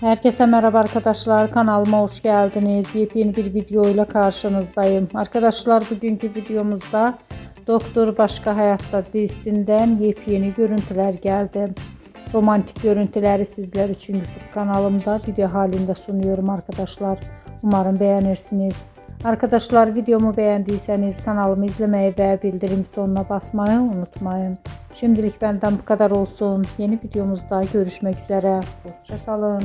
Herkese merhaba arkadaşlar, kanalıma hoş geldiniz. Yepyeni bir video ile karşınızdayım. Arkadaşlar, bugünkü videomuzda Doktor Başka Hayatta dizisinden yepyeni görüntüler geldi. Romantik görüntüleri sizler için YouTube kanalımda video halinde sunuyorum arkadaşlar. Umarım beğenirsiniz. Arkadaşlar, videomu beğendiyseniz kanalımı izlemeyi ve bildirim butonuna basmayı unutmayın. Şimdilik benden bu kadar olsun. Yeni videomuzda görüşmek üzere. Hoşça kalın.